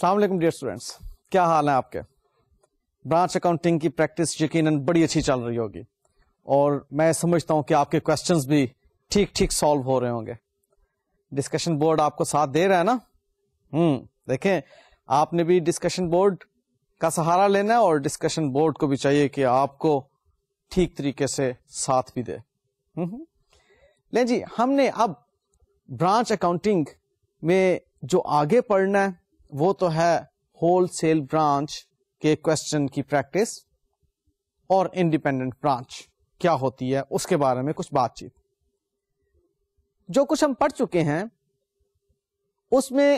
السلام علیکم dear students, کیا حال ہے آپ کے؟ برانچ اکاؤنٹنگ کی پریکٹس یقیناً بڑی اچھی چل رہی ہوگی اور میں سمجھتا ہوں کہ آپ کے کوشچنز بھی ٹھیک ٹھیک سالو ہو رہے ہوں گے. ڈسکشن بورڈ آپ کو ساتھ دے رہا ہے نا؟ دیکھیں، آپ نے بھی ڈسکشن بورڈ کا سہارا لینا ہے اور ڈسکشن بورڈ کو بھی چاہیے کہ آپ کو ٹھیک طریقے سے ساتھ بھی دے. لیں جی، ہم نے اب برانچ اکاؤنٹنگ میں جو آگے پڑھنا ہے وہ تو ہے ہول سیل برانچ کے کوشچن کی پریکٹس اور انڈیپینڈنٹ برانچ کیا ہوتی ہے اس کے بارے میں کچھ بات چیت. جو کچھ ہم پڑھ چکے ہیں اس میں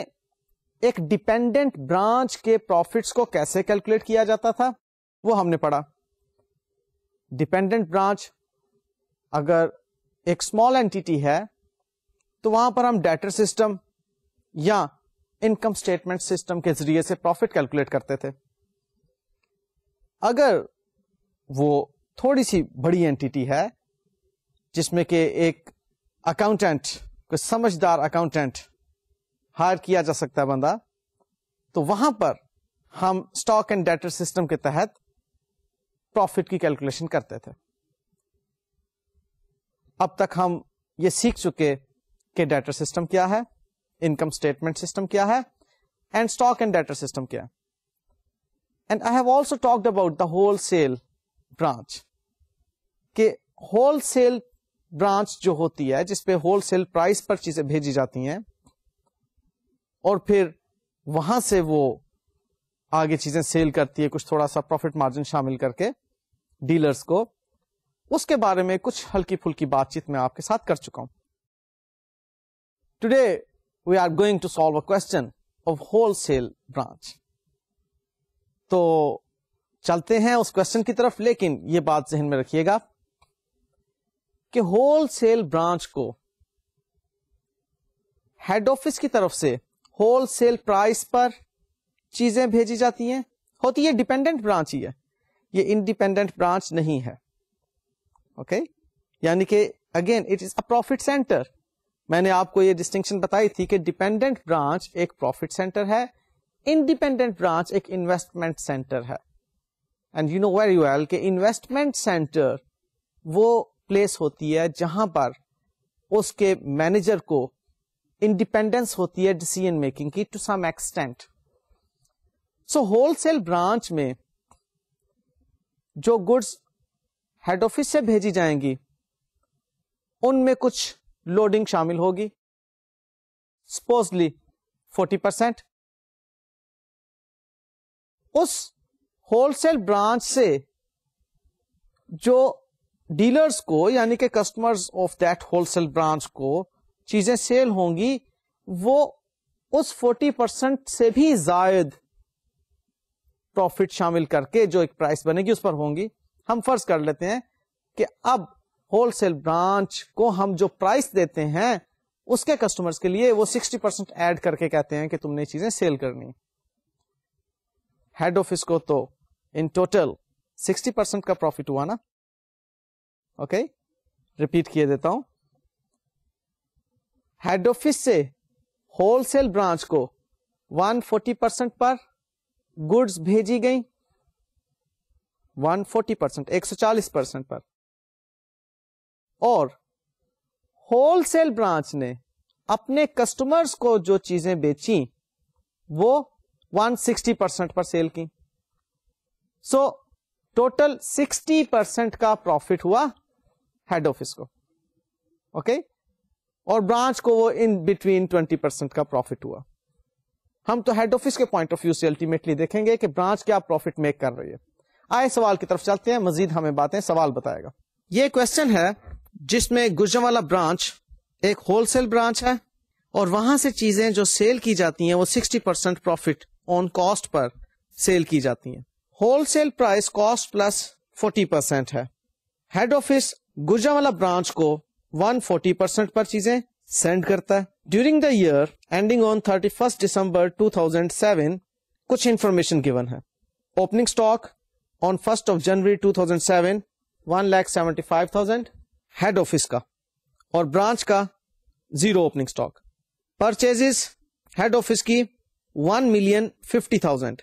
ایک ڈیپینڈنٹ برانچ کے پروفٹس کو کیسے کیلکولیٹ کیا جاتا تھا وہ ہم نے پڑھا. ڈیپینڈنٹ برانچ اگر ایک اسمال اینٹیٹی ہے تو وہاں پر ہم ڈیٹر سسٹم یا انکم اسٹیٹمنٹ سسٹم کے ذریعے سے پروفٹ کیلکولیٹ کرتے تھے. اگر وہ تھوڑی سی بڑی اینٹیٹی ہے جس میں کہ ایک اکاؤنٹنٹ، کوئی سمجھدار اکاؤنٹنٹ ہائر کیا جا سکتا ہے بندہ، تو وہاں پر ہم اسٹاک اینڈ ڈیٹر سسٹم کے تحت پروفٹ کی کیلکولیشن کرتے تھے. اب تک ہم یہ سیکھ چکے کہ ڈیٹر سسٹم کیا ہے، انکم اسٹیٹمنٹ سسٹم کیا ہے، and stock and debtor system کیا ہے. And I have also talked about the wholesale branch, کہ ہول سیل برانچ جو ہوتی ہے جس پہ ہول سیل پرائس پر چیزیں بھیجی جاتی ہیں اور پھر وہاں سے وہ آگے چیزیں سیل کرتی ہے کچھ تھوڑا سا پروفٹ مارجن شامل کر کے ڈیلرز کو، اس کے بارے میں کچھ ہلکی پھلکی بات چیت میں آپ کے ساتھ کر چکا ہوں. Today we are going to solve a question of wholesale branch. تو چلتے ہیں اس کوسچن کی طرف، لیکن یہ بات ذہن میں رکھیے گا کہ ہول سیل برانچ کو ہیڈ آفس کی طرف سے ہول سیل پرائس پر چیزیں بھیجی جاتی ہیں، ہوتی ہے ڈیپینڈنٹ برانچ ہی ہے، یہ انڈیپینڈنٹ برانچ نہیں ہے. اوکے، یعنی کہ again it is a profit centre. میں نے آپ کو یہ ڈسٹنکشن بتائی تھی کہ ڈیپینڈنٹ برانچ ایک پروفٹ سینٹر ہے، انڈیپینڈنٹ برانچ ایک انویسٹمنٹ سینٹر ہے. And you know very well کہ انویسٹمنٹ سینٹر وہ پلیس ہوتی ہے جہاں پر اس کے مینیجر کو انڈیپینڈنس ہوتی ہے ڈیسیژن میکنگ کی to some extent. So wholesale branch میں جو گڈس ہیڈ آفس سے بھیجی جائیں گی ان میں کچھ لوڈنگ شامل ہوگی، سپوزلی 40%. اس ہول سیل برانچ سے جو ڈیلرز کو یعنی کہ customers of that wholesale branch کو چیزیں سیل ہوں گی وہ اس 40% سے بھی زائد پروفٹ شامل کر کے جو ایک پرائس بنے گی اس پر ہوں گی. ہم فرض کر لیتے ہیں کہ اب ہول سیل برانچ کو ہم جو پرائس دیتے ہیں اس کے کسٹمرز کے لیے وہ 60% ایڈ کر کے کہتے ہیں کہ تم نے چیزیں سیل کرنی. ہیڈ آفس کو تو ان ٹوٹل 60% کا پروفٹ ہوا نا. اوکے، ریپیٹ کیے دیتا ہوں. ہیڈ آفس سے ہول سیل برانچ کو 140% پر گڈز بھیجی گئی، 140%، 140% پر، اور ہول سیل برانچ نے اپنے کسٹمرز کو جو چیزیں بیچی وہ 160% پر سیل کی. سو ٹوٹل 60% کا پروفٹ ہوا ہیڈ آفس کو. اوکے، اور برانچ کو وہ ان بٹوین 20% کا پروفٹ ہوا. ہم تو ہیڈ آفس کے پوائنٹ آف ویو سے الٹیمیٹلی دیکھیں گے کہ برانچ کیا پروفٹ میک کر رہی ہے. آئے سوال کی طرف چلتے ہیں، مزید ہمیں باتیں سوال بتائے گا. یہ کوسچن ہے جس میں گجرانوالہ برانچ ایک ہول سیل برانچ ہے اور وہاں سے چیزیں جو سیل کی جاتی ہیں وہ 60% پروفٹ آن کاسٹ پر سیل کی جاتی ہیں. Whole cell price cost plus 40% ہے. ہیڈ آفس گجرانوالہ برانچ کو 140% پر چیزیں سینڈ کرتا ہے. During the year ending on 31 December 2007 کچھ انفارمیشن گیون ہے. Opening stock on 1 January 2007 1,75,000 head office کا اور برانچ کا 0 opening stock. Purchase head office کی 1,50,000,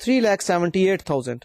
3,78,000.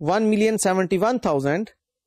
1,71,000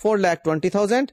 4,20,000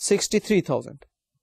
63,000.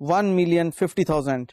1,50,000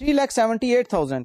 3,78,000,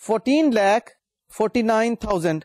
14,49,000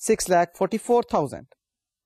6,44,000.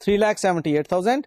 3,78,000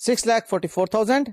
6,44,000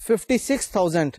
56,000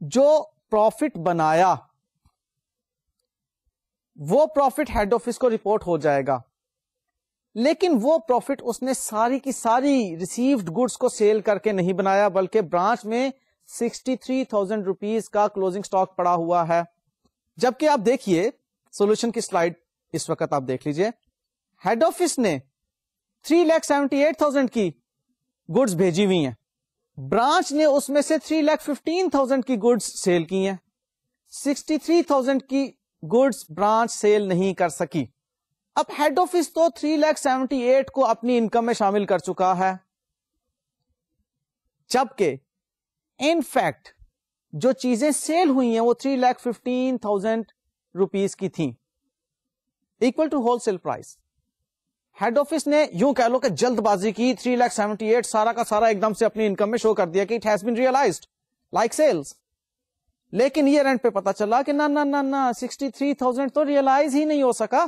جو پروفٹ بنایا وہ پروفٹ ہیڈ آفس کو رپورٹ ہو جائے گا, لیکن وہ پروفٹ اس نے ساری کی ساری ریسیوڈ گڈس کو سیل کر کے نہیں بنایا, بلکہ برانچ میں 63,000 روپیز کا کلوزنگ سٹاک پڑا ہوا ہے. جبکہ آپ دیکھیے سولوشن کی سلائڈ اس وقت آپ دیکھ لیجئے, ہیڈ آفس نے 3,78,000 کی گڈس بھیجی ہوئی ہیں, برانچ نے اس میں سے 3,15,000 کی گڈس سیل کی ہیں, 63,000 کی گڈس برانچ سیل نہیں کر سکی. اب ہیڈ آفس تو 3,78,000 کو اپنی انکم میں شامل کر چکا ہے, جبکہ ان فیکٹ جو چیزیں سیل ہوئی ہیں وہ 3,15,000 روپیز کی تھیں, equal to wholesale price. Head office نے یوں کہہ لو کہ جلد بازی کی, 3,78,000 سارا کا سارا ایک دم سے اپنی انکم میں شو کر دیا کہ it has been realised like sales, لیکن ایئر اینڈ پہ پتا چلا کہ نہ 63,000 تو ریئلائز ہی نہیں ہو سکا.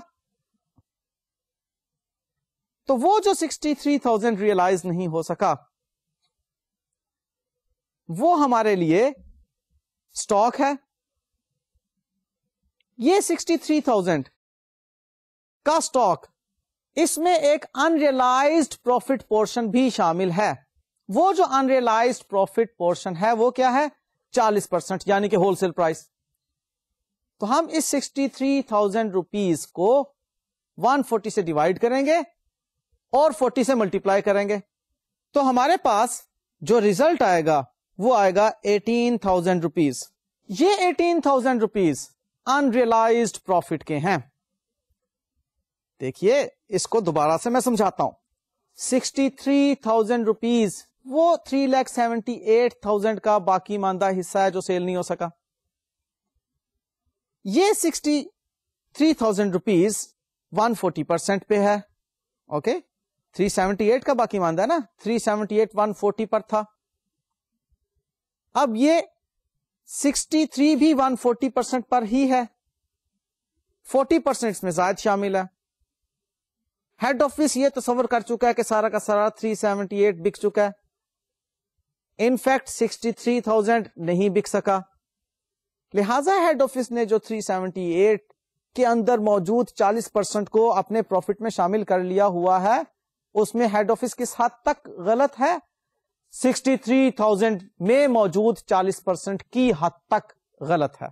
تو وہ جو 63,000 ریئلائز نہیں ہو سکا وہ ہمارے لیے سٹاک ہے. یہ 63,000 کا سٹاک, اس میں ایک انریلائزڈ پروفٹ پورشن بھی شامل ہے. وہ جو انریلائزڈ پروفٹ پورشن ہے وہ کیا ہے, 40%, یعنی کہ ہول سیل پرائس. تو ہم اس 63,000 روپیز کو 140 سے ڈیوائڈ کریں گے اور 40 سے ملٹیپلائی کریں گے, تو ہمارے پاس جو ریزلٹ آئے گا وہ آئے گا 18,000 روپیز. یہ 18,000 روپیز انریلائزڈ پروفٹ کے ہیں. دیکھیے اس کو دوبارہ سے میں سمجھاتا ہوں. 63,000 روپیز وہ 3,78,000 کا باقی ماندہ حصہ ہے جو سیل نہیں ہو سکا. یہ 63,000 روپیز 140% پہ ہے. اوکے, 378 کا باقی ماندہ ہے نا, 378 140 پر تھا. اب یہ 63 بھی 140% پر ہی ہے, 40% اس میں زائد شامل ہے. ہیڈ آفس یہ تصور کر چکا ہے کہ سارا کا سارا 378 بک چکا ہے. ان فیکٹ 63,000 نہیں بک سکا, لہذا ہیڈ آفس نے جو 378 کے اندر موجود 40% کو اپنے پروفٹ میں شامل کر لیا ہوا ہے, اس میں ہیڈ آفس کس حد تک غلط ہے, 63,000 میں موجود 40% کی حد تک غلط ہے.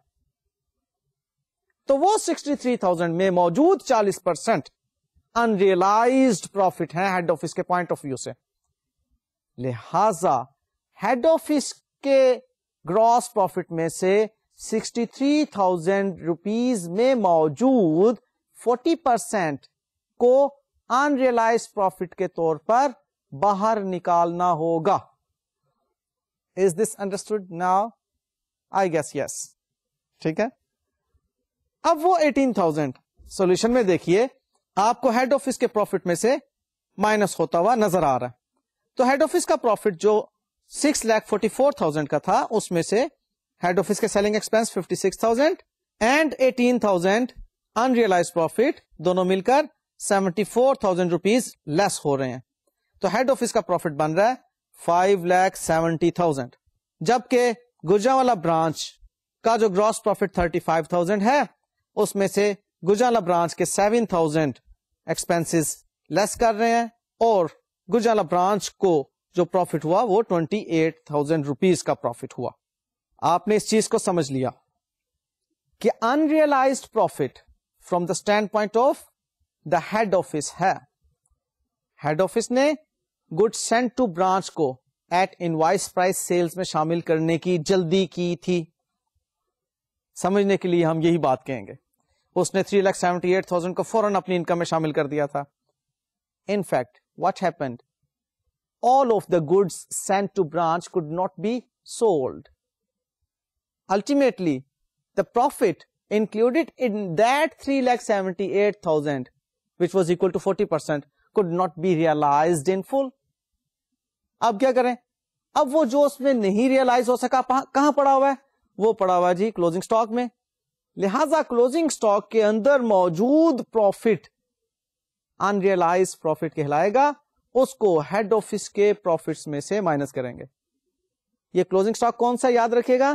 تو وہ 63,000 میں موجود 40% انریلائزڈ پروفٹ ہیں ہیڈ آفس کے پوائنٹ آف ویو سے. لہذا ہیڈ آفس کے گراس پروفٹ میں سے 63,000 روپیز میں موجود 40% کو انریلائزڈ پروفٹ کے طور پر باہر نکالنا ہوگا. Is this understood now? I guess yes. ٹھیک ہے. اب وہ 18,000 سولوشن میں دیکھیے آپ کو ہیڈ آفس کے پروفٹ میں سے مائنس ہوتا ہوا نظر آ رہا ہے. تو ہیڈ آفس کا پروفٹ جو 6,44,000 کا تھا, اس میں سے ہیڈ آفس کے سیلنگ ایکسپینس 56,000 اینڈ 18,000 انریلائز پروفٹ دونوں مل کر 74,000 روپیز لیس ہو رہے ہیں. تو ہیڈ آفس کا پروفٹ بن رہا ہے 5,70,000, جبکہ گجرانوالہ برانچ کا جو گراس پروفٹ 35,000 ہے اس میں سے گجرانوالہ برانچ کے 7,000 ایکسپینسز لیس کر رہے ہیں, اور گجرانوالہ برانچ کو جو پروفٹ ہوا وہ 28,000 روپیز کا پروفٹ ہوا. آپ نے اس چیز کو سمجھ لیا کہ unrealised profit from the standpoint of the head office ہے. ہیڈ آفس نے گڈ سینڈ ٹو برانچ کو ایٹ انوائس پرائس سیلز میں شامل کرنے کی جلدی کی تھی. سمجھنے کے لیے ہم یہی بات کہیں گے. اس نے 3,78,000 کو فوراً اپنی انکم میں شامل کر دیا تھا. In fact what happened, all of the goods sent to branch could not be sold. Ultimately, the profit included in that 3,78,000, which was equal to 40%, could not be realized in full. اب کیا کریں, اب وہ جو اس میں نہیں realise ہو سکا کہاں پڑا ہوا ہے, وہ پڑا ہوا ہے جی کلوزنگ سٹاک میں. لہذا کلوزنگ سٹاک کے اندر موجود پروفٹ انریلائز پروفٹ کہلائے گا, اس کو ہیڈ آفس کے پروفٹس میں سے مائنس کریں گے. یہ کلوزنگ سٹاک کون سا یاد رکھے گا,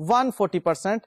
140%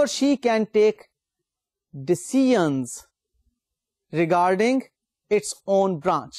or she can take decisions regarding its own branch.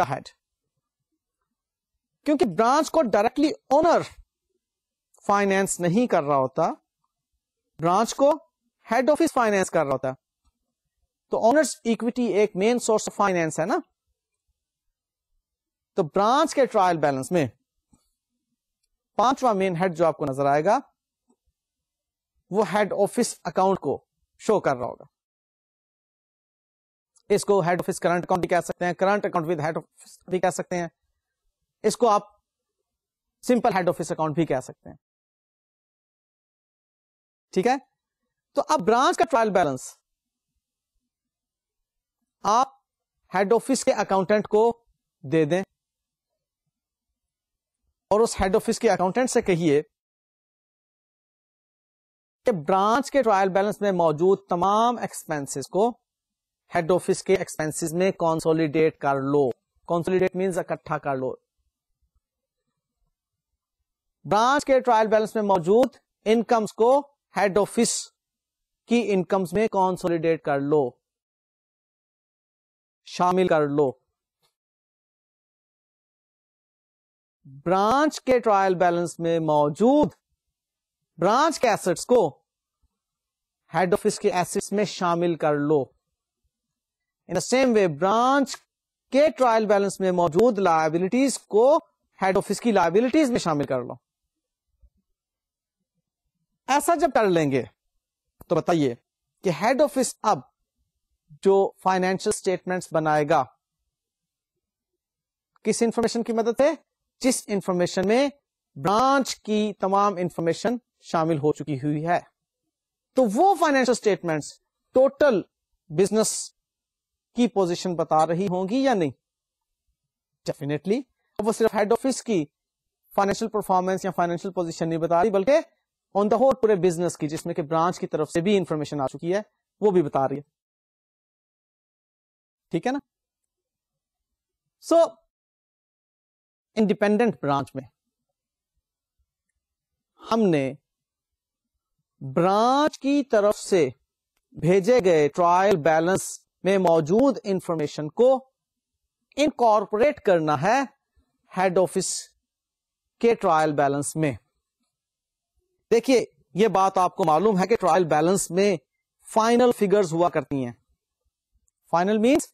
کا ہیڈ. کیونکہ برانچ کو ڈائریکٹلی اونر فائنینس نہیں کر رہا ہوتا, برانچ کو ہیڈ آفس فائنینس کر رہا ہوتا. تو اونرز اکویٹی ایک مین سورس آف فائنینس ہے نا. تو برانچ کے ٹرائل بیلنس میں پانچواں مین ہیڈ جو آپ کو نظر آئے گا وہ ہیڈ آفس اکاؤنٹ کو شو کر رہا ہوگا. اس کو ہیڈ آفس کرنٹ اکاؤنٹ بھی کہہ سکتے ہیں, current account with head office بھی کہہ سکتے ہیں, اس کو آپ سمپل ہیڈ آفس اکاؤنٹ بھی کہہ سکتے ہیں. ٹھیک ہے. تو اب برانچ کا ٹرائل بیلنس آپ ہیڈ آفس کے اکاؤنٹنٹ کو دے دیں اور اس ہیڈ آفس کے اکاؤنٹنٹ سے کہیے کہ برانچ کے ٹرائل بیلنس میں موجود تمام ایکسپینسز کو ہیڈ آفس کے ایکسپینسز میں کنسولیڈیٹ کر لو. کنسولیڈیٹ مینز اکٹھا کر لو. برانچ کے ٹرائل بیلنس میں موجود انکمز کو ہیڈ آفس کی انکمز میں کنسولیڈیٹ کر لو, شامل کر لو. برانچ کے ٹرائل بیلنس میں موجود برانچ کے ایسٹس کو ہیڈ آفس کے ایسٹس میں شامل کر لو. ان دا سیم وے برانچ کے ٹرائل بیلنس میں موجود لائبلٹیز کو ہیڈ آفس کی لائبلٹیز میں شامل کر لو. ایسا جب کر لیں گے تو بتائیے کہ ہیڈ آفس اب جو فائنینشیل اسٹیٹمنٹس بنائے گا کس انفارمیشن کی مدد سے؟ جس انفارمیشن میں برانچ کی تمام انفارمیشن شامل ہو چکی ہوئی ہے. تو وہ فائنینشیل اسٹیٹمنٹس ٹوٹل بزنس کی پوزیشن بتا رہی ہوں گی یا نہیں؟ ڈیفینیٹلی. وہ صرف ہیڈ آفس کی فائنینشیل پرفارمنس یا فائنینشیل پوزیشن نہیں بتا رہی بلکہ آن دا ہول پورے بزنس کی, جس میں کہ برانچ کی طرف سے بھی انفارمیشن آ چکی ہے, وہ بھی بتا رہی ہے. ٹھیک ہے نا. سو انڈیپینڈنٹ برانچ میں ہم نے برانچ کی طرف سے بھیجے گئے ٹرائل بیلنس میں موجود انفارمیشن کو انکارپوریٹ کرنا ہے ہیڈ آفس کے ٹرائل بیلنس میں. دیکھیے یہ بات آپ کو معلوم ہے کہ ٹرائل بیلنس میں فائنل فگرز ہوا کرتی ہیں. فائنل مینس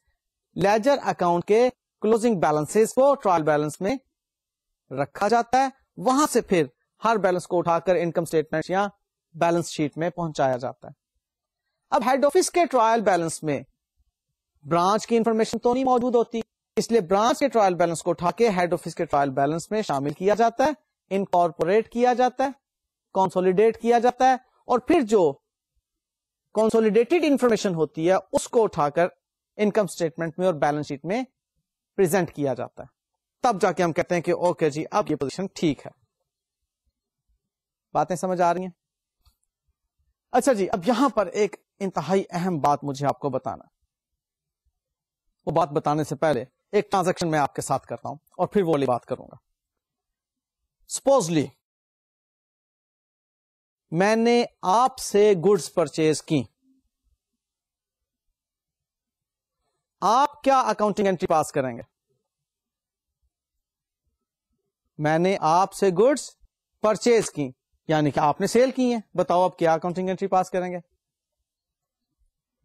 لیجر اکاؤنٹ کے کلوزنگ بیلنسز کو ٹرائل بیلنس میں رکھا جاتا ہے, وہاں سے پھر ہر بیلنس کو اٹھا کر انکم اسٹیٹمنٹ یا بیلنس شیٹ میں پہنچایا جاتا ہے. اب ہیڈ آفس کے ٹرائل بیلنس میں برانچ کی انفارمیشن تو نہیں موجود ہوتی, اس لیے برانچ کے ٹرائل بیلنس کو اٹھا کے ہیڈ آفس کے ٹرائل بیلنس میں شامل کیا جاتا ہے, انکارپوریٹ کیا جاتا ہے, کنسولیڈیٹ کیا جاتا ہے, اور پھر جو کنسولیڈیٹڈ انفارمیشن ہوتی ہے اس کو اٹھا کر انکم اسٹیٹمنٹ میں اور بیلنس شیٹ میں پریزنٹ کیا جاتا ہے. تب جا کے ہم کہتے ہیں کہ اوکے جی اب یہ پوزیشن ٹھیک ہے. باتیں سمجھ آ رہی ہیں؟ اچھا جی, اب یہاں پر ایک انتہائی اہم بات مجھے آپ کو بتانا. وہ بات بتانے سے پہلے ایک ٹرانزیکشن میں آپ کے ساتھ کرتا ہوں اور پھر وہ والی بات کروں گا. سپوزلی میں نے آپ سے گڈز پرچیز کی, آپ کیا اکاؤنٹنگ انٹری پاس کریں گے؟ میں نے آپ سے گڈز پرچیز کی یعنی کہ آپ نے سیل کی ہیں, بتاؤ آپ کیا اکاؤنٹنگ انٹری پاس کریں گے؟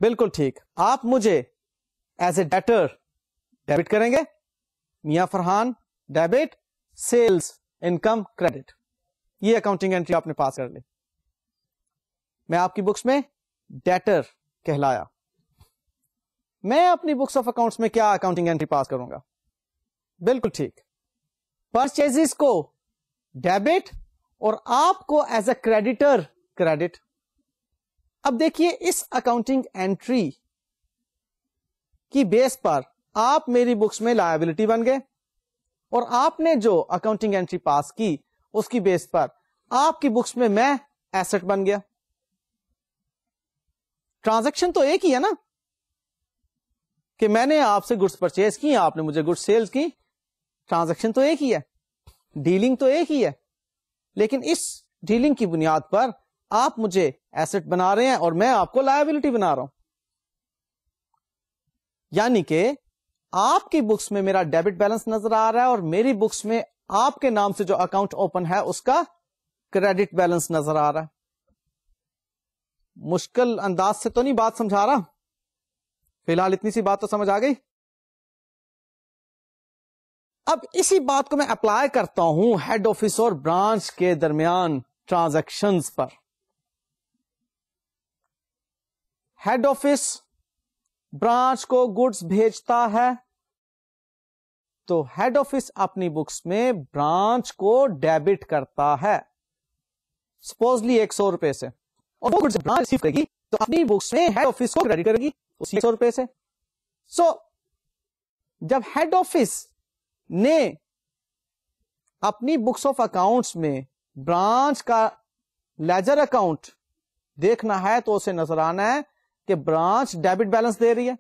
بالکل ٹھیک, آپ مجھے ایز اے ڈیٹر ڈیبٹ کریں گے. Mian Farhan debit, sales income credit, یہ اکاؤنٹنگ انٹری آپ نے پاس کر لی. میں آپ کی بکس میں ڈیٹر کہلایا. میں اپنی بکس آف اکاؤنٹس میں کیا اکاؤنٹنگ انٹری پاس کروں گا؟ بالکل ٹھیک, پرچیزز کو ڈیبٹ اور آپ کو ایز اے کریڈیٹر کریڈٹ. اب دیکھیے اس اکاؤنٹنگ انٹری کی بیس پر آپ میری بکس میں لائبلٹی بن گئے اور آپ نے جو اکاؤنٹنگ انٹری پاس کی اس کی بیس پر آپ کی بکس میں ایسٹ بن گیا. ٹرانزیکشن تو ایک ہی ہے نا, کہ میں نے آپ سے گڈس پرچیز کی, آپ نے مجھے گڈس سیلز کی. ٹرانزیکشن تو ایک ہی ہے, ڈیلنگ تو ایک ہی ہے, لیکن اس ڈیلنگ کی بنیاد پر آپ مجھے ایسٹ بنا رہے ہیں اور میں آپ کو لائبلٹی بنا رہا ہوں. یعنی کہ آپ کی بکس میں میرا ڈیبٹ بیلنس نظر آ رہا ہے اور میری بکس میں آپ کے نام سے جو اکاؤنٹ اوپن ہے اس کا کریڈٹ بیلنس نظر آ رہا ہے. مشکل انداز سے تو نہیں بات سمجھا رہا؟ فی الحال اتنی سی بات تو سمجھ آ گئی. اب اسی بات کو میں اپلائی کرتا ہوں ہیڈ آفس اور برانچ کے درمیان ٹرانزیکشنز پر. ہیڈ آفس برانچ کو گڈس بھیجتا ہے تو ہیڈ آفس اپنی بکس میں برانچ کو ڈیبٹ کرتا ہے سپوزلی 100 روپے سے, اور وہ گڈس برانچ ریسیو کرے گی تو اپنی بکس میں ہیڈ آفس کو کریڈٹ کرے گی اسی 100 روپے سے. سو جب ہیڈ آفس نے اپنی بکس آف اکاؤنٹس میں برانچ کا لیجر اکاؤنٹ دیکھنا ہے تو اسے نظر آنا ہے کہ برانچ ڈیبٹ بیلنس دے رہی ہے,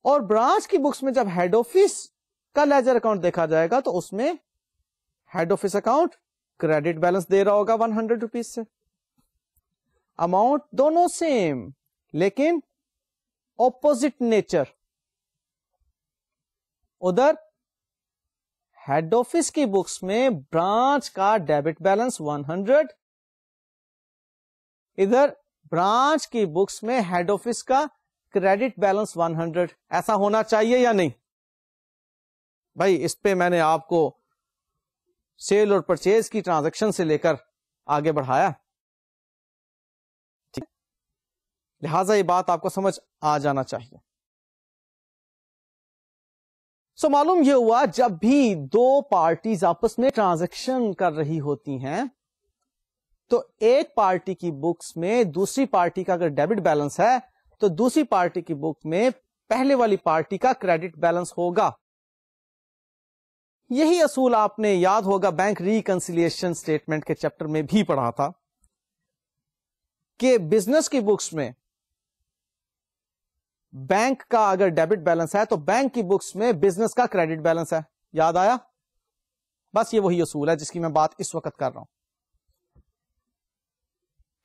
اور برانچ کی بکس میں جب ہیڈ آفس کا لیجر اکاؤنٹ دیکھا جائے گا تو اس میں head office account credit balance دے رہا ہوگا 100 روپیز سے. اماؤنٹ دونوں سیم لیکن اپوزٹ نیچر. ادھر ہیڈ آفس کی بکس میں برانچ کا ڈیبٹ بیلنس 100, ادھر برانچ کی بکس میں ہیڈ آفس کا کریڈٹ بیلنس 100. ایسا ہونا چاہیے یا نہیں بھائی؟ اس پہ میں نے آپ کو سیل اور پرچیز کی ٹرانزیکشن سے لے کر آگے بڑھایا, لہذا یہ بات آپ کو سمجھ آ جانا چاہیے. سو معلوم یہ ہوا جب بھی دو پارٹیز آپس میں ٹرانزیکشن کر رہی ہوتی ہیں تو ایک پارٹی کی بکس میں دوسری پارٹی کا اگر ڈیبٹ بیلنس ہے تو دوسری پارٹی کی بک میں پہلے والی پارٹی کا کریڈٹ بیلنس ہوگا. یہی اصول آپ نے یاد ہوگا بینک ریکنسیلیشن اسٹیٹمنٹ کے چیپٹر میں بھی پڑھا تھا کہ بزنس کی بکس میں بینک کا اگر ڈیبٹ بیلنس ہے تو بینک کی بکس میں بزنس کا کریڈٹ بیلنس ہے. یاد آیا؟ بس یہ وہی اصول ہے جس کی میں بات اس وقت کر رہا ہوں.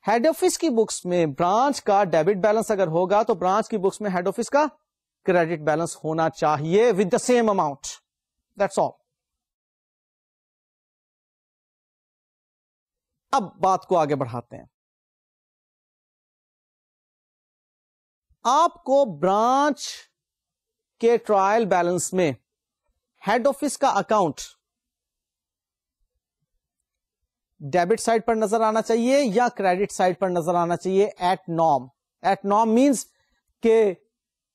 ہیڈ آفس کی بکس میں برانچ کا ڈیبٹ بیلنس اگر ہوگا تو برانچ کی بکس میں ہیڈ آفس کا کریڈٹ بیلنس ہونا چاہیے with the same amount. That's all. اب بات کو آگے بڑھاتے ہیں. آپ کو برانچ کے ٹرائل بیلنس میں ہیڈ آفس کا اکاؤنٹ ڈیبٹ سائڈ پر نظر آنا چاہیے یا کریڈٹ سائڈ پر نظر آنا چاہیے at norm. At norm means کہ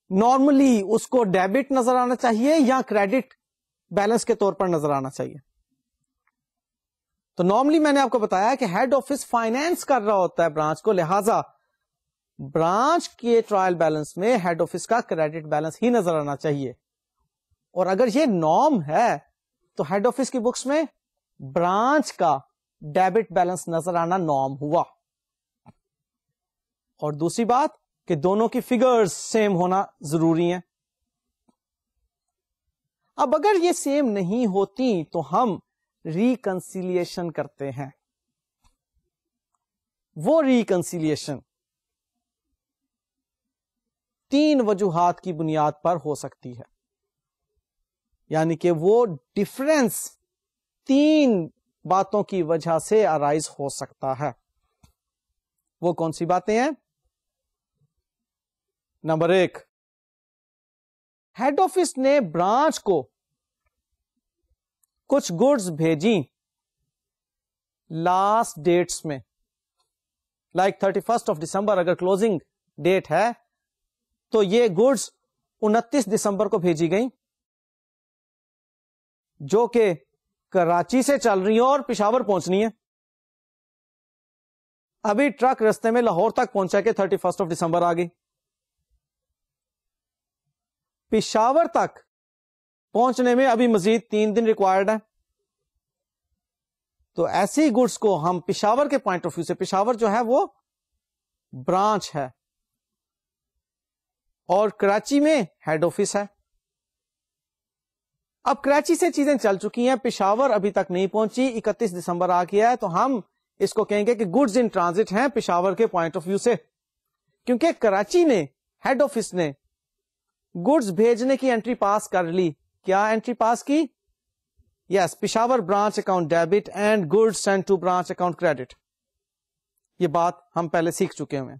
نارملی اس کو ڈیبٹ نظر آنا چاہیے یا کریڈٹ بیلنس کے طور پر نظر آنا چاہیے. تو نارملی میں نے آپ کو بتایا کہ ہیڈ آفس فائنینس کر رہا ہوتا ہے برانچ کو, لہذا برانچ کے ٹرائل بیلنس میں ہیڈ آفس کا کریڈٹ بیلنس ہی نظر آنا چاہیے. اور اگر یہ نارم ہے تو ہیڈ آفس کی بکس میں برانچ کا ڈیبٹ بیلنس نظر آنا نارم ہوا. اور دوسری بات کہ دونوں کی فگرز سیم ہونا ضروری ہیں. اب اگر یہ سیم نہیں ہوتی تو ہم ریکنسیلیشن کرتے ہیں. وہ ریکنسیلیشن 3 وجوہات کی بنیاد پر ہو سکتی ہے, یعنی کہ وہ ڈفرینس 3 باتوں کی وجہ سے ارائز ہو سکتا ہے. وہ کون سی باتیں ہیں؟ نمبر 1, ہیڈ آفس نے برانچ کو کچھ گڈز بھیجی لاسٹ ڈیٹس میں, لائک 31 دسمبر اگر کلوزنگ ڈیٹ ہے تو یہ گڈز 29 دسمبر کو بھیجی گئیں, جو کہ کراچی سے چل رہی ہیں اور پشاور پہنچنی ہے. ابھی ٹرک رستے میں لاہور تک پہنچا کہ 31 دسمبر آ گئی. پشاور تک پہنچنے میں ابھی مزید 3 دن ریکوائرڈ ہے. تو ایسی گڈس کو ہم پشاور کے پوائنٹ آف ویو سے, پشاور جو ہے وہ برانچ ہے اور کراچی میں ہیڈ آفس ہے. اب کراچی سے چیزیں چل چکی ہیں, پشاور ابھی تک نہیں پہنچی, 31 دسمبر آ گیا ہے, تو ہم اس کو کہیں گے کہ گڈز ان ٹرانزٹ ہیں پشاور کے پوائنٹ آف ویو سے, کیونکہ کراچی نے, ہیڈ آفس نے گڈز بھیجنے کی انٹری پاس کر لی. کیا انٹری پاس کی؟ Yes, Peshawar branch account debit and goods sent to branch account credit. یہ بات ہم پہلے سیکھ چکے ہیں.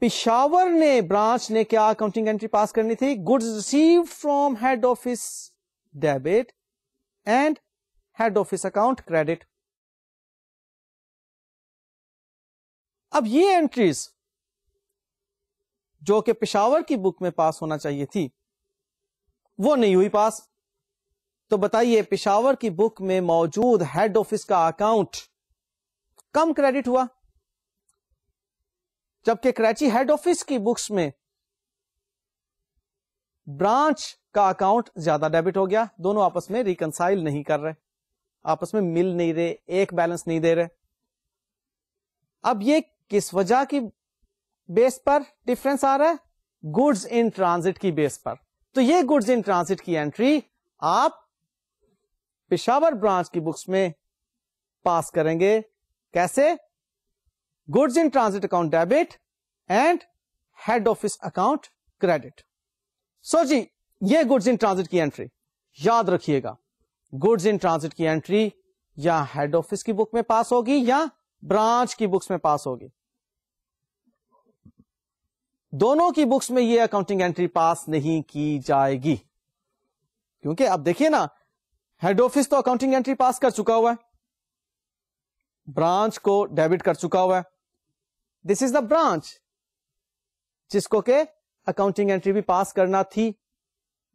پشاور نے برانچ نے کیا اکاؤنٹنگ انٹری پاس کرنی تھی؟ Goods receive from head office debit and head office account credit. اب یہ انٹریز جو کہ پشاور کی بک میں پاس ہونا چاہیے تھی وہ نہیں ہوئی پاس. تو بتائیے پشاور کی بک میں موجود ہیڈ آفس کا اکاؤنٹ کم کریڈٹ ہوا, جبکہ کراچی ہیڈ آفس کی بکس میں برانچ کا اکاؤنٹ زیادہ ڈیبٹ ہو گیا. دونوں آپس میں ریکنسائل نہیں کر رہے, آپس میں مل نہیں رہے, ایک بیلنس نہیں دے رہے. اب یہ کس وجہ کی بیس پر ڈفرنس آ رہا ہے؟ گڈز ان ٹرانزٹ کی بیس پر. تو یہ گڈز ان ٹرانزٹ کی انٹری آپ پشاور برانچ کی بکس میں پاس کریں گے. کیسے؟ Goods in transit account debit and head office account credit. So جی یہ گڈز ان ٹرانزٹ کی انٹری یاد رکھیے گا. گڈز ان ٹرانزٹ کی انٹری یا ہیڈ آفس کی بک میں پاس ہوگی یا برانچ کی بکس میں پاس ہوگی. دونوں کی بکس میں یہ اکاؤنٹنگ انٹری پاس نہیں کی جائے گی, کیونکہ اب دیکھیے نا, ہیڈ آفس تو اکاؤنٹنگ انٹری پاس کر چکا ہوا ہے, برانچ کو ڈیبٹ کر چکا ہوا ہے. دس از دا برانچ جس کو کہ اکاؤنٹنگ انٹری بھی پاس کرنا تھی.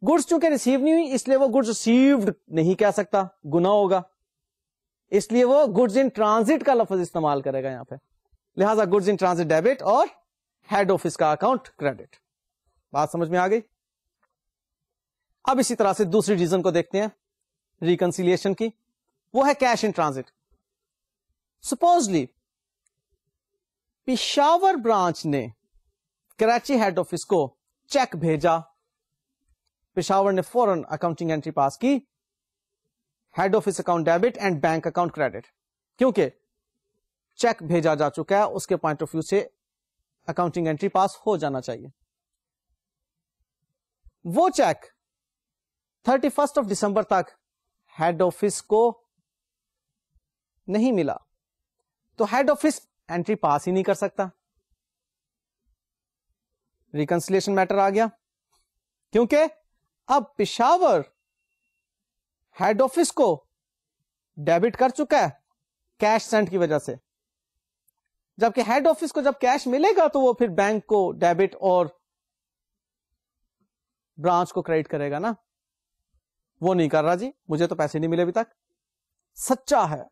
گڈس چونکہ ریسیو نہیں ہوئی اس لیے وہ گڈس ریسیوڈ نہیں کہہ سکتا, گناہ ہوگا, اس لیے وہ گڈز ان ٹرانزٹ کا لفظ استعمال کرے گا یہاں پہ. لہذا گڈز ان ٹرانزٹ ڈیبٹ اور ہیڈ آفس کا اکاؤنٹ کریڈٹ. بات سمجھ میں آ گئی؟ اب اسی طرح سے دوسری ریزن کو دیکھتے ہیں ریکنسیلیشن کی, وہ ہے cash in transit. Supposedly Peshawar branch نے کراچی ہیڈ آفس کو چیک بھیجا, پشاور نے فوراً اکاؤنٹنگ انٹری پاس کی head office account debit and bank account credit, کیونکہ چیک بھیجا جا چکا ہے, اس کے پوائنٹ آف ویو سے اکاؤنٹنگ انٹری پاس ہو جانا چاہیے. وہ چیک 31 دسمبر تک ہیڈ آفس کو نہیں ملا تو ہیڈ آفس انٹری پاس ہی نہیں کر سکتا. ریکنسلیشن میٹر آ گیا, کیونکہ اب پشاور ہیڈ آفس کو ڈیبٹ کر چکا ہے کیش سینڈ کی وجہ سے, جبکہ ہیڈ آفس کو جب کیش ملے گا تو وہ پھر بینک کو ڈیبٹ اور برانچ کو کریڈٹ کرے گا نا. وہ نہیں کر رہا جی, مجھے تو پیسے نہیں ملے ابھی تک. سچا ہے,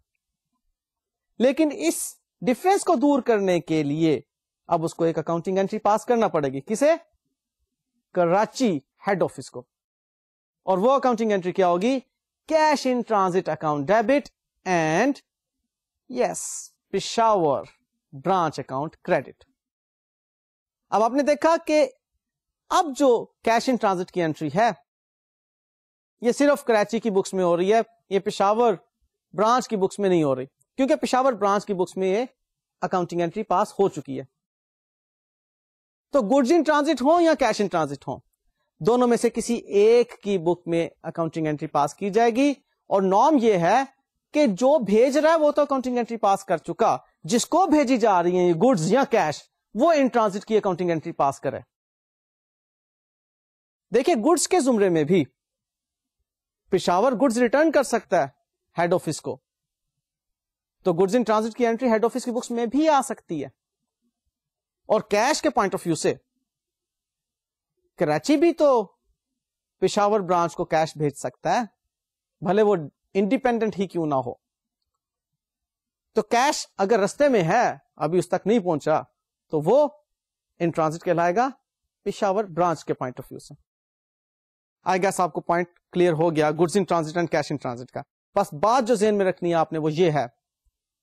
لیکن اس ڈفرنس کو دور کرنے کے لیے اب اس کو ایک اکاؤنٹنگ انٹری پاس کرنا پڑے گی. کسے؟ کراچی ہیڈ آفس کو. اور وہ اکاؤنٹنگ انٹری کیا ہوگی؟ Cash in transit account debit and yes Peshawar branch account credit. اب آپ نے دیکھا کہ اب جو کیش ان ٹرانزٹ کی انٹری ہے یہ صرف کراچی کی بکس میں ہو رہی ہے, یہ پشاور برانچ کی بکس میں نہیں ہو رہی, کیونکہ پشاور برانچ کی بکس میں یہ اکاؤنٹنگ انٹری پاس ہو چکی ہے. تو گڈز ان ٹرانزٹ ہوں یا کیش ان ٹرانزٹ ہوں, دونوں میں سے کسی ایک کی بک میں اکاؤنٹنگ انٹری پاس کی جائے گی. اور نارم یہ ہے کہ جو بھیج رہا ہے وہ تو اکاؤنٹنگ انٹری پاس کر چکا, جس کو بھیجی جا رہی ہیں گڈز یا کیش وہ ان ٹرانزٹ کی اکاؤنٹنگ انٹری پاس کرے. دیکھیں گڈز کے زمرے میں بھی پشاور گڈز ریٹرن کر سکتا ہے ہیڈ آفس کو, تو گڈز ان ٹرانزٹ کی انٹری ہیڈ آفس کی بکس میں بھی آ سکتی ہے. اور کیش کے پوائنٹ آف ویو سے کراچی بھی تو پشاور برانچ کو کیش بھیج سکتا ہے, بھلے وہ انڈیپینڈنٹ ہی کیوں نہ ہو. تو کیش اگر رستے میں ہے ابھی اس تک نہیں پہنچا تو وہ ان ٹرانزٹ کہلائے گا پشاور برانچ کے پوائنٹ آف ویو سے. آئی گیس آپ کو پوائنٹ کلیئر ہو گیا goods in transit and cash in transit کا. بس بات جو ذہن میں رکھنی ہے آپ نے وہ یہ ہے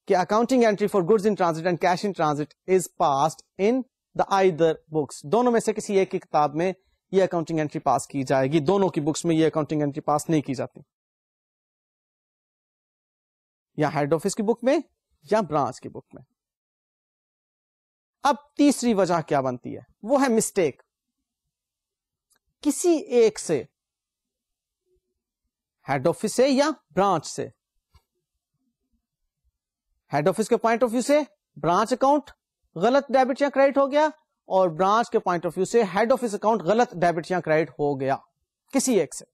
کہ accounting entry for goods in transit and cash in transit is passed in the either books. دونوں میں سے کسی ایک کی کتاب میں یہ اکاؤنٹنگ اینٹری پاس کی جائے گی, دونوں کی بکس میں یہ اکاؤنٹنگ اینٹری پاس نہیں کی جاتی, یا ہیڈ آفس کی بک میں یا برانچ کی بک میں. اب تیسری وجہ کیا بنتی ہے وہ ہے مسٹیک. کسی ایک سے, ہیڈ آفس سے یا برانچ سے. ہیڈ آفس کے پوائنٹ آف ویو سے برانچ اکاؤنٹ غلط ڈیبٹ یا کریڈٹ ہو گیا, اور برانچ کے پوائنٹ آف ویو سے ہیڈ آفس اکاؤنٹ غلط ڈیبٹ یا کریڈٹ ہو گیا کسی ایک سے.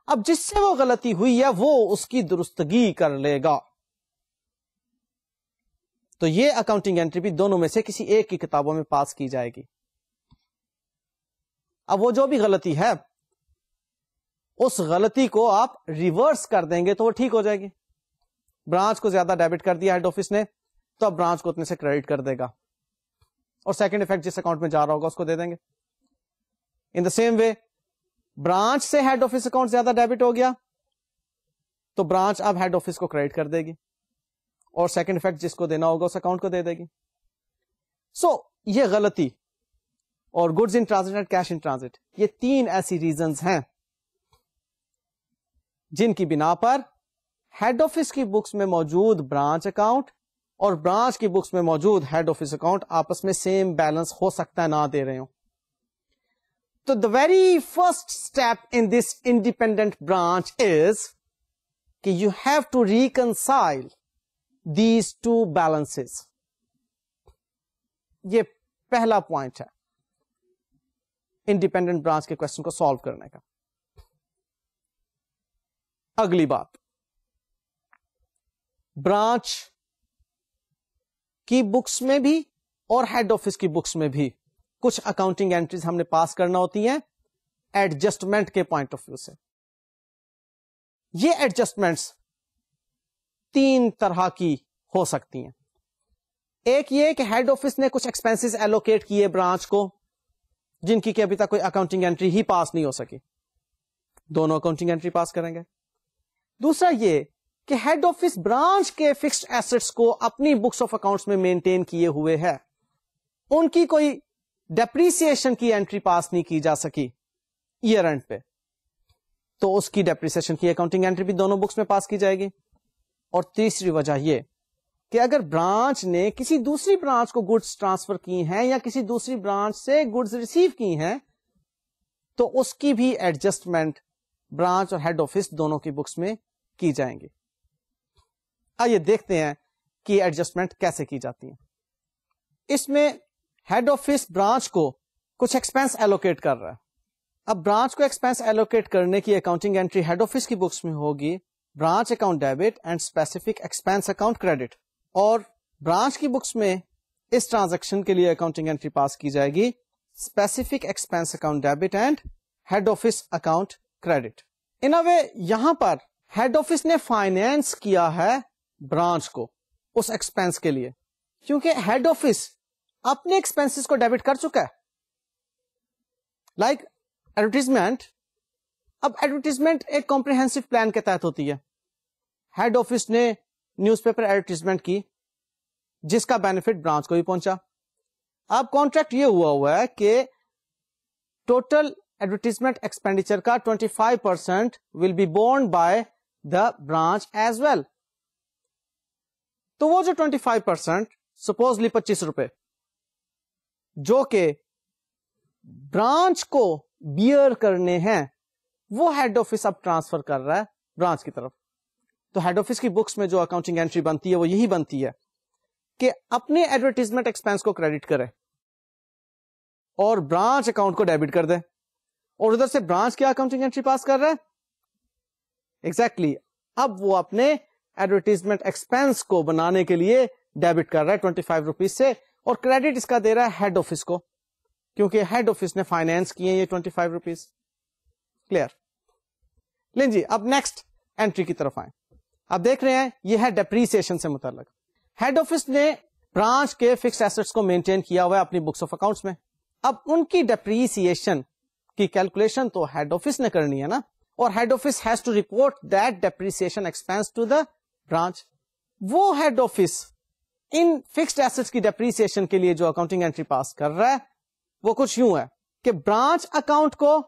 اب جس سے وہ غلطی ہوئی ہے وہ اس کی درستگی کر لے گا. تو یہ اکاؤنٹنگ انٹری بھی دونوں میں سے کسی ایک کی کتابوں میں پاس کی جائے گی. اب وہ جو بھی غلطی ہے اس غلطی کو آپ ریورس کر دیں گے تو وہ ٹھیک ہو جائے گی. برانچ کو زیادہ ڈیبٹ کر دیا ہیڈ آفس نے, تو اب برانچ کو اتنے سے کریڈٹ کر دے گا, اور سیکنڈ افیکٹ جس اکاؤنٹ میں جا رہا ہوگا اس کو دے دیں گے. ان دا سیم وے برانچ سے ہیڈ آفس اکاؤنٹ زیادہ ڈیبٹ ہو گیا تو برانچ اب ہیڈ آفس کو کریڈٹ کر دے گی, اور سیکنڈ افیکٹ جس کو دینا ہوگا اس اکاؤنٹ کو دے دے گی. سو یہ غلطی اور goods in transit and cash in transit, یہ تین ایسی ریزنز ہیں جن کی بنا پر ہیڈ آفس کی بکس میں موجود برانچ اکاؤنٹ اور برانچ کی بکس میں موجود ہیڈ آفس اکاؤنٹ آپس میں سیم بیلنس ہو سکتا ہے نہ دے رہے ہوں. تو the very first step in this independent branch is کہ you have to reconcile these two balances. یہ پہلا پوائنٹ ہے انڈیپینڈنٹ برانچ کے کوشچن کو سالو کرنے کا. اگلی بات, برانچ کی بکس میں بھی اور ہیڈ آفس کی بکس میں بھی کچھ اکاؤنٹنگ انٹریز ہم نے پاس کرنا ہوتی ہیں ایڈجسٹمنٹ کے پوائنٹ آف ویو سے. یہ ایڈجسٹمنٹس تین طرح کی ہو سکتی ہیں. ایک یہ کہ ہیڈ آفس نے کچھ ایکسپینسز ایلوکیٹ کیے برانچ کو جن کی کہ ابھی تک کوئی اکاؤنٹنگ انٹری ہی پاس نہیں ہو سکی, دونوں اکاؤنٹنگ انٹری پاس کریں گے. دوسرا یہ کہ ہیڈ آفس برانچ کے فکسڈ ایسٹس کو اپنی بکس آف اکاؤنٹس میں مینٹین کیے ہوئے ہے, ان کی کوئی ڈیپریسیشن کی انٹری پاس نہیں کی جا سکی ایئر اینڈ پہ, تو اس کی ڈیپریسیشن کی اکاؤنٹنگ انٹری بھی دونوں بکس میں پاس کی جائے گی. اور تیسری وجہ یہ کہ اگر برانچ نے کسی دوسری برانچ کو گڈس ٹرانسفر کی ہیں یا کسی دوسری برانچ سے گڈس ریسیو کی ہیں تو اس کی بھی ایڈجسٹمنٹ برانچ اور ہیڈ آفس دونوں کی بکس میں کی جائیں گی. آئیے دیکھتے ہیں کہ ایڈجسٹمنٹ کیسے کی جاتی ہیں. اس میں ہیڈ آفس برانچ کو کچھ ایکسپینس ایلوکیٹ کر رہا ہے. اب برانچ کو ایکسپینس ایلوکیٹ کرنے کی اکاؤنٹنگ انٹری ہیڈ آفس کی بکس میں ہوگی branch account debit and specific expense account credit, اور برانچ کی بکس میں اس ٹرانزیکشن کے لیے اکاؤنٹنگ انٹری پاس کی جائے گی specific expense account debit and head office account credit. In a way یہاں پر ہیڈ آفس نے فائنینس کیا ہے برانچ کو اس ایکسپینس کے لیے, کیونکہ ہیڈ آفس اپنے ایکسپینسز کو ڈیبٹ کر چکا ہے. لائک ایڈورٹیزمنٹ, اب ایڈورٹیزمنٹ ایک کمپریہنسو پلان کے تحت ہوتی ہے. ہیڈ آفس نے نیوز پیپر ایڈورٹیزمنٹ کی جس کا بینیفٹ برانچ کو بھی پہنچا. اب کانٹریکٹ یہ ہوا ہے کہ ٹوٹل ایڈورٹیزمنٹ ایکسپینڈیچر کا 25% will be borne by the branch as well. تو وہ جو 25% سپوزلی 25 روپے جو کہ برانچ کو بیئر کرنے ہیں وہ ہیڈ آفس اب ٹرانسفر کر رہا ہے برانچ کی طرف. تو ہیڈ آفس کی بکس میں جو اکاؤنٹنگ انٹری بنتی ہے وہ یہی بنتی ہے کہ اپنے ایڈورٹیزمنٹ ایکسپینس کو کریڈٹ کرے اور برانچ اکاؤنٹ کو ڈیبٹ کر دے, اور ادھر سے برانچ کیا اکاؤنٹنگ انٹری پاس کر رہا ہے ایگزیکٹلی اب وہ اپنے ایڈورٹیزمنٹ ایکسپینس کو بنانے کے لیے ڈیبٹ کر رہا ہے 25 روپیز سے, اور کریڈٹ اس کا دے رہا ہے ہیڈ آفس کو کیونکہ ہیڈ آفس نے فائنینس کیے یہ 25 روپیز. کلیئر؟ لیں جی اب نیکسٹ انٹری کی طرف آئیں. آپ دیکھ رہے ہیں یہ ہے ڈیپریسیشن سے متعلق. ہیڈ آفس نے برانچ کے فکس ایسٹس کو مینٹین کیا ہوا ہے اپنی بکس آف اکاؤنٹس میں. اب ان کی ڈیپریسیشن کی کیلکولیشن تو ہیڈ آفس نے کرنی ہے نا, اور head office has to report that depreciation expense to the branch. وہ ہیڈ آفس ان فکسڈ ایسٹس کی ڈیپریسیشن کے لیے جو اکاؤنٹنگ انٹری پاس کر رہا ہے وہ کچھ یوں ہے کہ برانچ اکاؤنٹ کو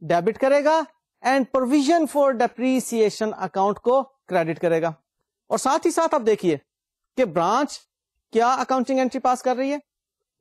ڈیبٹ کرے گا and provision for depreciation account کو کریڈٹ کرے گا. اور ساتھ ہی ساتھ آپ دیکھیے کہ برانچ کیا اکاؤنٹنگ انٹری پاس کر رہی ہے,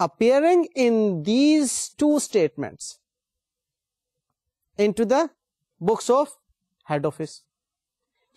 appearing in these two statements into the books of head office.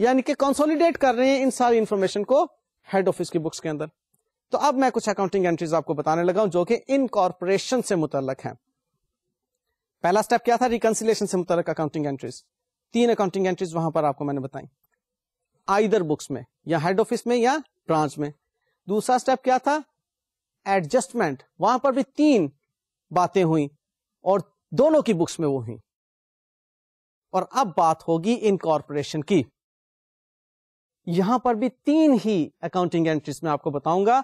یعنی کہ کنسولیڈیٹ کر رہے ہیں ان ساری انفارمیشن کو ہیڈ آفس کی بکس کے اندر. تو اب میں کچھ اکاؤنٹنگ انٹریز آپ کو بتانے لگا ہوں جو کہ انکارپوریشن سے متعلق ہیں. پہلا سٹیپ کیا تھا؟ ریکنسیلیشن سے متعلق اکاؤنٹنگ انٹریز. 3 اکاؤنٹنگ انٹریز وہاں پر آپ کو میں نے بتائی, آئیدر بکس میں یا ہیڈ آفس میں یا برانچ میں. دوسرا سٹیپ کیا تھا؟ ایڈجسٹمنٹ. وہاں پر بھی 3 باتیں ہوئی اور دونوں کی بکس میں وہ ہوئی. اور اب بات ہوگی انکارپوریشن کی. یہاں پر بھی 3 ہی اکاؤنٹنگ انٹریز میں آپ کو بتاؤں گا,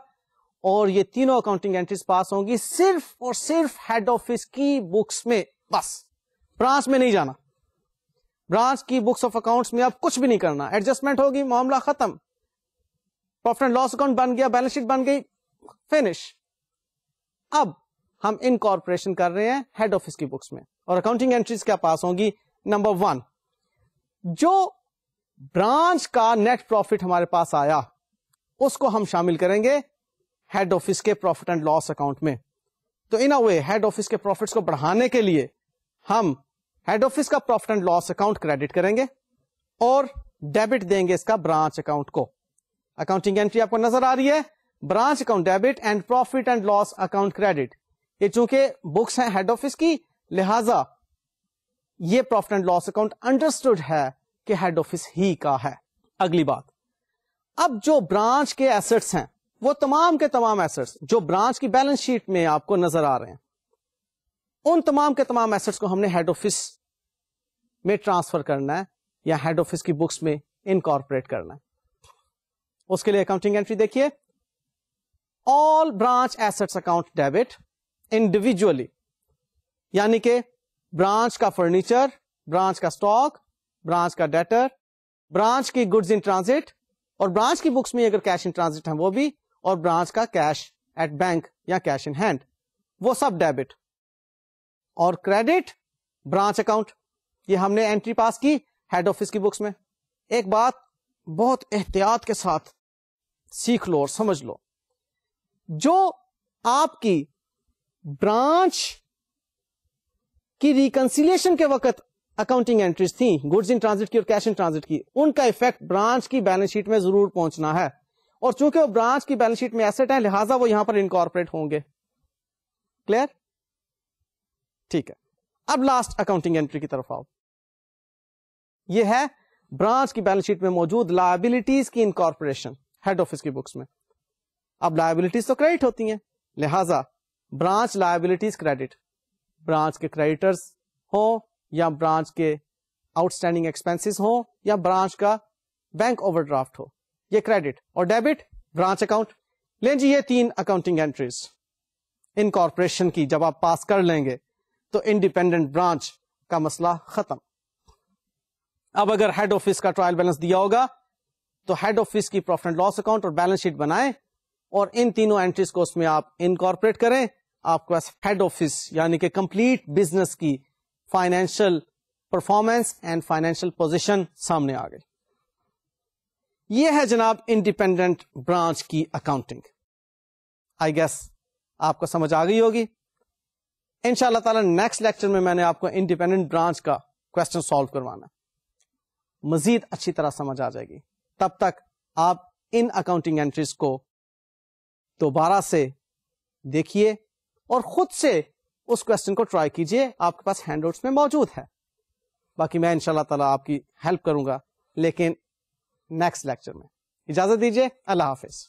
اور یہ تینوں اکاؤنٹنگ انٹریز پاس ہوں گی صرف اور صرف ہیڈ آفس کی بکس میں, بس. برانچ میں نہیں جانا. برانچ کی بکس آف اکاؤنٹس میں اب کچھ بھی نہیں کرنا. ایڈجسٹمنٹ ہوگی, معاملہ ختم. پروفٹ اینڈ لاس اکاؤنٹ بن گیا, بیلنس شیٹ بن گئی, فنش. اب ہم انکارپوریشن کر رہے ہیں ہیڈ آفس کی بکس میں, اور اکاؤنٹنگ انٹریز کیا پاس ہوں گی؟ نمبر 1, جو برانچ کا نیٹ پروفٹ ہمارے پاس آیا اس کو ہم شامل کریں گے ہیڈ آفس کے پروفٹ اینڈ لاس اکاؤنٹ میں. تو in a way head office کے پروفٹس کو بڑھانے کے لیے ہم ہیڈ آفس کا profit and loss account credit کریں گے اور ڈیبٹ دیں گے اس کا برانچ اکاؤنٹ کو. اکاؤنٹنگ انٹری آپ کو نظر آ رہی ہے, branch account debit and profit and loss account credit. یہ چونکہ بکس ہیں ہیڈ آفس کی, لہذا یہ profit and loss account understood ہے کہ ہیڈ آفس ہی کا ہے. اگلی بات, اب جو برانچ کے ایسٹس ہیں وہ تمام کے تمام ایسٹس جو برانچ کی بیلنس شیٹ میں آپ کو نظر آ رہے ہیں, ان تمام کے تمام ایسٹس کو ہم نے ہیڈ آفس میں ٹرانسفر کرنا ہے یا ہیڈ آفس کی بکس میں انکارپوریٹ کرنا ہے. اس کے لیے اکاؤنٹنگ انٹری دیکھیے, all branch assets account debit individually, یعنی کہ برانچ کا فرنیچر, برانچ کا اسٹاک, برانچ کا ڈیٹر, برانچ کی گڈز ان ٹرانزٹ, اور برانچ کی بکس میں اگر کیش ان ٹرانزٹ ہے وہ بھی, اور برانچ کا کیش ایٹ بینک یا کیش ان ہینڈ, وہ سب ڈیبٹ. اور کریڈٹ برانچ اکاؤنٹ, یہ ہم نے انٹری پاس کی ہیڈ آفس کی بکس میں. ایک بات بہت احتیاط کے ساتھ سیکھ لو اور سمجھ لو, جو آپ کی برانچ کی ریکنسیلیشن کے وقت اکاؤنٹنگ انٹریز تھیں, گڈز ان ٹرانزٹ کی اور کیش ان ٹرانزٹ کی, ان کا افیکٹ برانچ کی بیلنس شیٹ میں ضرور پہنچنا ہے. اور چونکہ وہ برانچ کی بیلنس شیٹ میں ایسٹ ہیں لہذا وہ یہاں پر انکارپوریٹ ہوں گے. کلیئر؟ ٹھیک ہے. اب لاسٹ اکاؤنٹنگ انٹری کی طرف آؤ. یہ ہے برانچ کی بیلنس شیٹ میں موجود لائبلٹیز کی انکارپوریشن ہیڈ آفس کی بکس میں. اب لائبلٹیز تو کریڈٹ ہوتی ہیں, لہذا برانچ لائبلٹیز کریڈٹ, برانچ کے کریڈیٹرز ہوں یا برانچ کے آؤٹ اسٹینڈنگ ایکسپینسز ہوں یا برانچ کا بینک اوور ڈرافٹ ہو, یہ کریڈٹ. اور ڈیبٹ برانچ اکاؤنٹ. لیں جی یہ 3 اکاؤنٹنگ انٹریز انکارپوریشن کی جب آپ پاس کر لیں گے تو انڈیپینڈنٹ برانچ کا مسئلہ ختم. اب اگر ہیڈ آفس کا ٹرائل بیلنس دیا ہوگا تو ہیڈ آفس کی پروفٹ اینڈ لاس اکاؤنٹ اور بیلنس شیٹ بنائیں اور ان تینوں انٹریز کو اس میں آپ انکارپوریٹ کریں. آپ کو ہیڈ آفس یعنی کہ کمپلیٹ بزنس کی financial performance and financial position سامنے آ گئی. یہ ہے جناب انڈیپینڈنٹ برانچ کی اکاؤنٹنگ. آئی گیس آپ کو سمجھ آ گئی ہوگی. ان شاء اللہ تعالی نیکسٹ لیکچر میں نے آپ کو انڈیپینڈنٹ برانچ کا کوشچن سالو کروانا, مزید اچھی طرح سمجھ آ جائے گی. تب تک آپ ان اکاؤنٹنگ انٹریز کو دوبارہ سے دیکھیے اور خود سے اس کوشچن کو ٹرائی کیجئے. آپ کے پاس ہینڈ آؤٹس میں موجود ہے. باقی میں انشاءاللہ تعالی آپ کی ہیلپ کروں گا لیکن نیکسٹ لیکچر میں. اجازت دیجیے. اللہ حافظ.